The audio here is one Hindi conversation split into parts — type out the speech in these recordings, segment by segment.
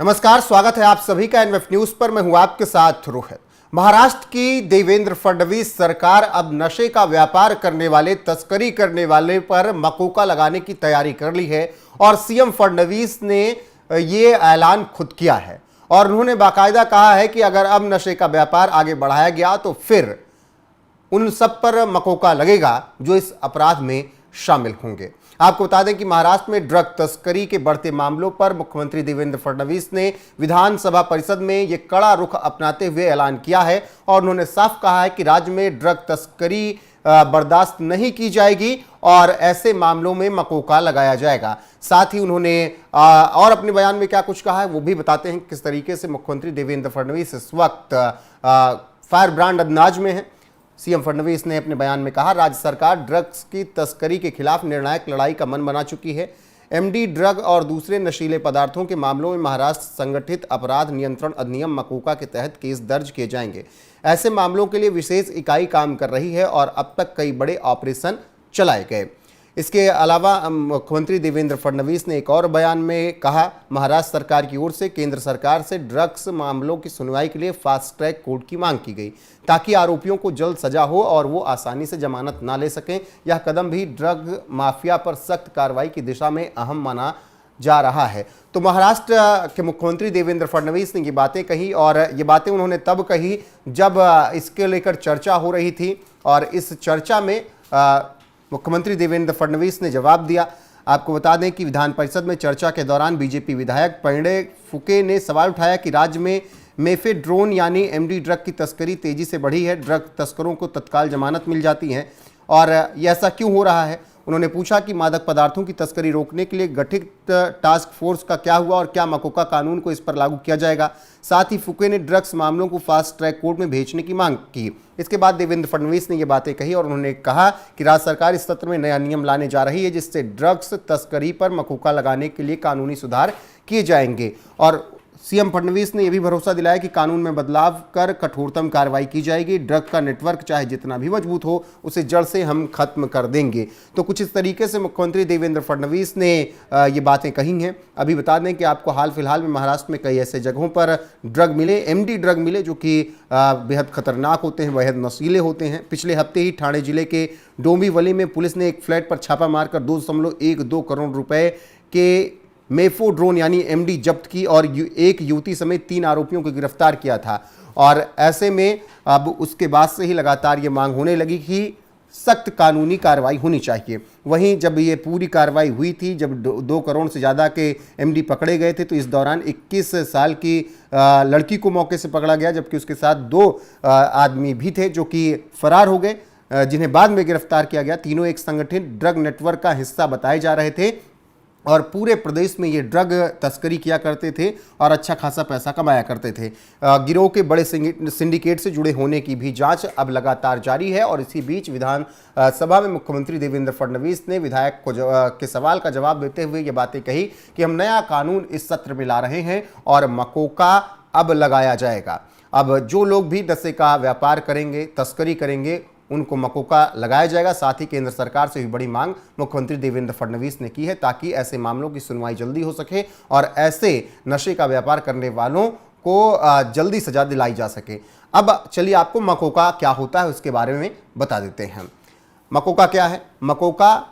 नमस्कार, स्वागत है आप सभी का एनएफ न्यूज पर। मैं हूं आपके साथ रोहित। महाराष्ट्र की देवेंद्र फडणवीस सरकार अब नशे का व्यापार करने वाले, तस्करी करने वाले पर मकोका लगाने की तैयारी कर ली है और सीएम फडणवीस ने ये ऐलान खुद किया है और उन्होंने बाकायदा कहा है कि अगर अब नशे का व्यापार आगे बढ़ाया गया तो फिर उन सब पर मकोका लगेगा जो इस अपराध में शामिल होंगे। आपको बता दें कि महाराष्ट्र में ड्रग तस्करी के बढ़ते मामलों पर मुख्यमंत्री देवेंद्र फडणवीस ने विधानसभा परिषद में यह कड़ा रुख अपनाते हुए ऐलान किया है और उन्होंने साफ कहा है कि राज्य में ड्रग तस्करी बर्दाश्त नहीं की जाएगी और ऐसे मामलों में मकोका लगाया जाएगा। साथ ही उन्होंने और अपने बयान में क्या कुछ कहा है वो भी बताते हैं। किस तरीके से मुख्यमंत्री देवेंद्र फडणवीस इस वक्त फायर ब्रांड अंदाज में है। सीएम फडणवीस ने अपने बयान में कहा, राज्य सरकार ड्रग्स की तस्करी के खिलाफ निर्णायक लड़ाई का मन बना चुकी है। एमडी ड्रग और दूसरे नशीले पदार्थों के मामलों में महाराष्ट्र संगठित अपराध नियंत्रण अधिनियम मकोका के तहत केस दर्ज किए जाएंगे। ऐसे मामलों के लिए विशेष इकाई काम कर रही है और अब तक कई बड़े ऑपरेशन चलाए गए। इसके अलावा मुख्यमंत्री देवेंद्र फडणवीस ने एक और बयान में कहा, महाराष्ट्र सरकार की ओर से केंद्र सरकार से ड्रग्स मामलों की सुनवाई के लिए फास्ट ट्रैक कोर्ट की मांग की गई ताकि आरोपियों को जल्द सजा हो और वो आसानी से जमानत ना ले सकें। यह कदम भी ड्रग माफिया पर सख्त कार्रवाई की दिशा में अहम माना जा रहा है। तो महाराष्ट्र के मुख्यमंत्री देवेंद्र फडणवीस ने ये बातें कही और ये बातें उन्होंने तब कही जब इसके लेकर चर्चा हो रही थी और इस चर्चा में मुख्यमंत्री देवेंद्र फडणवीस ने जवाब दिया। आपको बता दें कि विधान परिषद में चर्चा के दौरान बीजेपी विधायक परिणय फुके ने सवाल उठाया कि राज्य में मेफेड्रोन यानी एमडी ड्रग की तस्करी तेजी से बढ़ी है। ड्रग तस्करों को तत्काल जमानत मिल जाती है और ये ऐसा क्यों हो रहा है। उन्होंने पूछा कि मादक पदार्थों की तस्करी रोकने के लिए गठित टास्क फोर्स का क्या हुआ और क्या मकोका कानून को इस पर लागू किया जाएगा। साथ ही फुके ने ड्रग्स मामलों को फास्ट ट्रैक कोर्ट में भेजने की मांग की। इसके बाद देवेंद्र फडणवीस ने ये बातें कही और उन्होंने कहा कि राज्य सरकार इस सत्र में नया नियम लाने जा रही है जिससे ड्रग्स तस्करी पर मकोका लगाने के लिए कानूनी सुधार किए जाएंगे। और सीएम फडणवीस ने यह भी भरोसा दिलाया कि कानून में बदलाव कर कठोरतम कार्रवाई की जाएगी। ड्रग का नेटवर्क चाहे जितना भी मजबूत हो उसे जड़ से हम खत्म कर देंगे। तो कुछ इस तरीके से मुख्यमंत्री देवेंद्र फडणवीस ने ये बातें कही हैं। अभी बता दें कि आपको हाल फिलहाल में महाराष्ट्र में कई ऐसे जगहों पर ड्रग मिले, एमडी ड्रग मिले जो कि बेहद खतरनाक होते हैं, बेहद नशीले होते हैं। पिछले हफ्ते ही ठाणे जिले के डोंबिवली में पुलिस ने एक फ्लैट पर छापा मारकर 2.12 करोड़ रुपए के मेफेड्रोन यानी एमडी जब्त की और एक युवती समेत 3 आरोपियों को गिरफ्तार किया था। और ऐसे में अब उसके बाद से ही लगातार ये मांग होने लगी कि सख्त कानूनी कार्रवाई होनी चाहिए। वहीं जब ये पूरी कार्रवाई हुई थी, जब 2 करोड़ से ज़्यादा के एमडी पकड़े गए थे, तो इस दौरान 21 साल की लड़की को मौके से पकड़ा गया जबकि उसके साथ 2 आदमी भी थे जो कि फरार हो गए, जिन्हें बाद में गिरफ्तार किया गया। तीनों एक संगठित ड्रग नेटवर्क का हिस्सा बताए जा रहे थे और पूरे प्रदेश में ये ड्रग तस्करी किया करते थे और अच्छा खासा पैसा कमाया करते थे। गिरोह के बड़े सिंडिकेट से जुड़े होने की भी जांच अब लगातार जारी है। और इसी बीच विधान सभा में मुख्यमंत्री देवेंद्र फडणवीस ने विधायक के सवाल का जवाब देते हुए ये बातें कही कि हम नया कानून इस सत्र में ला रहे हैं और मकोका अब लगाया जाएगा। अब जो लोग भी नशे का व्यापार करेंगे, तस्करी करेंगे, उनको मकोका लगाया जाएगा। साथ ही केंद्र सरकार से भी बड़ी मांग मुख्यमंत्री देवेंद्र फडणवीस ने की है ताकि ऐसे मामलों की सुनवाई जल्दी हो सके और ऐसे नशे का व्यापार करने वालों को जल्दी सजा दिलाई जा सके। अब चलिए आपको मकोका क्या होता है उसके बारे में बता देते हैं। मकोका क्या है? मकोका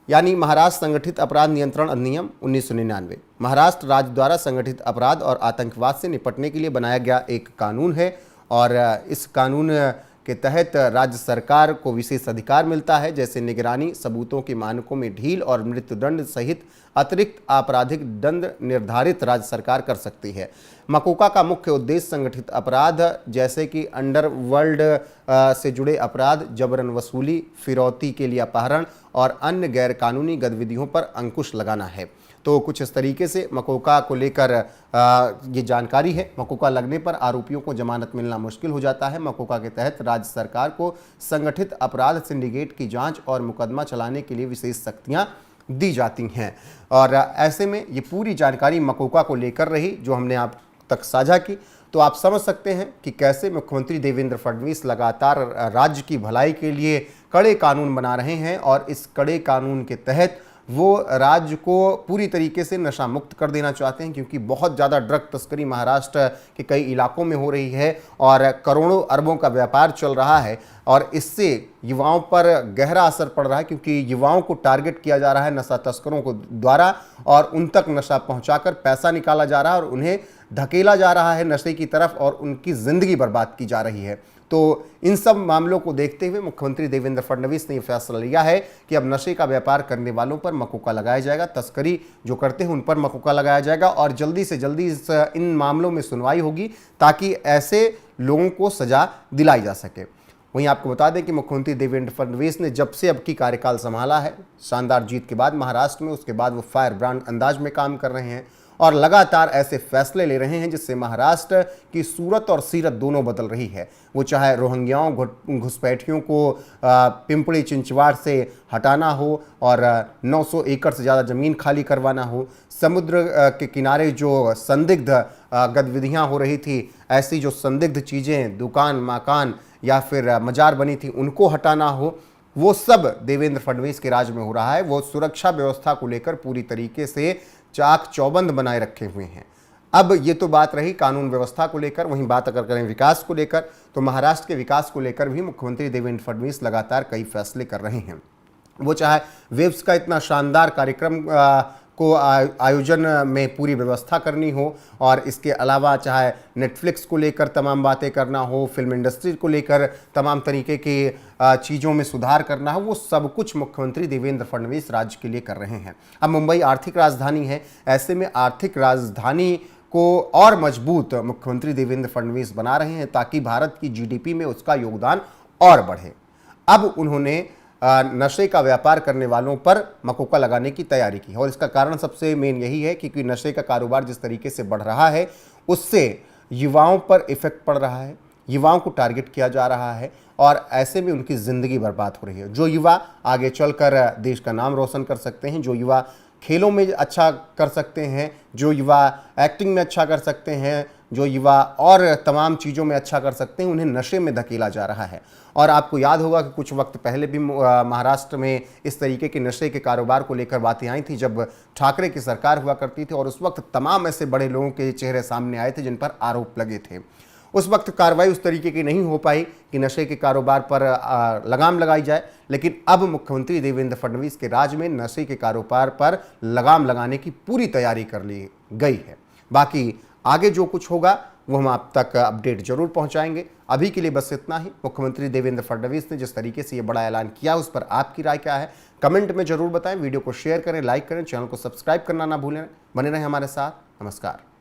यानी महाराष्ट्र संगठित अपराध नियंत्रण अधिनियम 1999 महाराष्ट्र राज्य द्वारा संगठित अपराध और आतंकवाद से निपटने के लिए बनाया गया एक कानून है और इस कानून के तहत राज्य सरकार को विशेष अधिकार मिलता है, जैसे निगरानी, सबूतों के मानकों में ढील और मृत्युदंड सहित अतिरिक्त आपराधिक दंड निर्धारित राज्य सरकार कर सकती है। मकोका का मुख्य उद्देश्य संगठित अपराध जैसे कि अंडरवर्ल्ड से जुड़े अपराध, जबरन वसूली, फिरौती के लिए अपहरण और अन्य गैरकानूनी गतिविधियों पर अंकुश लगाना है। तो कुछ इस तरीके से मकोका को लेकर ये जानकारी है। मकोका लगने पर आरोपियों को जमानत मिलना मुश्किल हो जाता है। मकोका के तहत राज्य सरकार को संगठित अपराध सिंडिकेट की जांच और मुकदमा चलाने के लिए विशेष शक्तियां दी जाती हैं। और ऐसे में ये पूरी जानकारी मकोका को लेकर रही जो हमने आप तक साझा की। तो आप समझ सकते हैं कि कैसे मुख्यमंत्री देवेंद्र फडणवीस लगातार राज्य की भलाई के लिए कड़े कानून बना रहे हैं और इस कड़े कानून के तहत वो राज्य को पूरी तरीके से नशा मुक्त कर देना चाहते हैं, क्योंकि बहुत ज़्यादा ड्रग तस्करी महाराष्ट्र के कई इलाकों में हो रही है और करोड़ों अरबों का व्यापार चल रहा है और इससे युवाओं पर गहरा असर पड़ रहा है, क्योंकि युवाओं को टारगेट किया जा रहा है नशा तस्करों को द्वारा और उन तक नशा पहुंचाकर पैसा निकाला जा रहा है और उन्हें धकेला जा रहा है नशे की तरफ और उनकी ज़िंदगी बर्बाद की जा रही है। तो इन सब मामलों को देखते हुए मुख्यमंत्री देवेंद्र फडणवीस ने यह फैसला लिया है कि अब नशे का व्यापार करने वालों पर मकोका लगाया जाएगा, तस्करी जो करते हैं उन पर मकोका लगाया जाएगा और जल्दी से जल्दी इन मामलों में सुनवाई होगी ताकि ऐसे लोगों को सजा दिलाई जा सके। वहीं आपको बता दें कि मुख्यमंत्री देवेंद्र फडणवीस ने जब से अब की कार्यकाल संभाला है, शानदार जीत के बाद महाराष्ट्र में, उसके बाद वो फायर ब्रांड अंदाज में काम कर रहे हैं और लगातार ऐसे फैसले ले रहे हैं जिससे महाराष्ट्र की सूरत और सीरत दोनों बदल रही है। वो चाहे रोहिंग्याओं घुसपैठियों को पिंपड़ी चिंचवाड़ से हटाना हो और 900 एकड़ से ज़्यादा ज़मीन खाली करवाना हो, समुद्र के किनारे जो संदिग्ध गतिविधियाँ हो रही थी, ऐसी जो संदिग्ध चीज़ें दुकान मकान या फिर मजार बनी थी उनको हटाना हो, वो सब देवेंद्र फडणवीस के राज में हो रहा है। वो सुरक्षा व्यवस्था को लेकर पूरी तरीके से चाक चौबंद बनाए रखे हुए हैं। अब ये तो बात रही कानून व्यवस्था को लेकर, वहीं बात अगर करें विकास को लेकर तो महाराष्ट्र के विकास को लेकर भी मुख्यमंत्री देवेंद्र फडणवीस लगातार कई फैसले कर रहे हैं। वो चाहे वेव्स का इतना शानदार कार्यक्रम को आयोजन में पूरी व्यवस्था करनी हो और इसके अलावा चाहे नेटफ्लिक्स को लेकर तमाम बातें करना हो, फिल्म इंडस्ट्री को लेकर तमाम तरीके की चीज़ों में सुधार करना हो, वो सब कुछ मुख्यमंत्री देवेंद्र फडणवीस राज्य के लिए कर रहे हैं। अब मुंबई आर्थिक राजधानी है, ऐसे में आर्थिक राजधानी को और मजबूत मुख्यमंत्री देवेंद्र फडणवीस बना रहे हैं ताकि भारत की जीडीपी में उसका योगदान और बढ़े। अब उन्होंने नशे का व्यापार करने वालों पर मकोका लगाने की तैयारी की और इसका कारण सबसे मेन यही है क्योंकि नशे का कारोबार जिस तरीके से बढ़ रहा है उससे युवाओं पर इफेक्ट पड़ रहा है, युवाओं को टारगेट किया जा रहा है और ऐसे में उनकी ज़िंदगी बर्बाद हो रही है। जो युवा आगे चलकर देश का नाम रोशन कर सकते हैं, जो युवा खेलों में अच्छा कर सकते हैं, जो युवा एक्टिंग में अच्छा कर सकते हैं, जो युवा और तमाम चीज़ों में अच्छा कर सकते हैं, उन्हें नशे में धकेला जा रहा है। और आपको याद होगा कि कुछ वक्त पहले भी महाराष्ट्र में इस तरीके के नशे के कारोबार को लेकर बातें आई थी जब ठाकरे की सरकार हुआ करती थी और उस वक्त तमाम ऐसे बड़े लोगों के चेहरे सामने आए थे जिन पर आरोप लगे थे। उस वक्त कार्रवाई उस तरीके की नहीं हो पाई कि नशे के कारोबार पर लगाम लगाई जाए, लेकिन अब मुख्यमंत्री देवेंद्र फडणवीस के राज में नशे के कारोबार पर लगाम लगाने की पूरी तैयारी कर ली गई है। बाकी आगे जो कुछ होगा वो हम आप तक अपडेट जरूर पहुंचाएंगे। अभी के लिए बस इतना ही। मुख्यमंत्री देवेंद्र फडणवीस ने जिस तरीके से ये बड़ा ऐलान किया उस पर आपकी राय क्या है, कमेंट में जरूर बताएं। वीडियो को शेयर करें, लाइक करें, चैनल को सब्सक्राइब करना ना भूलें। बने रहें हमारे साथ। नमस्कार।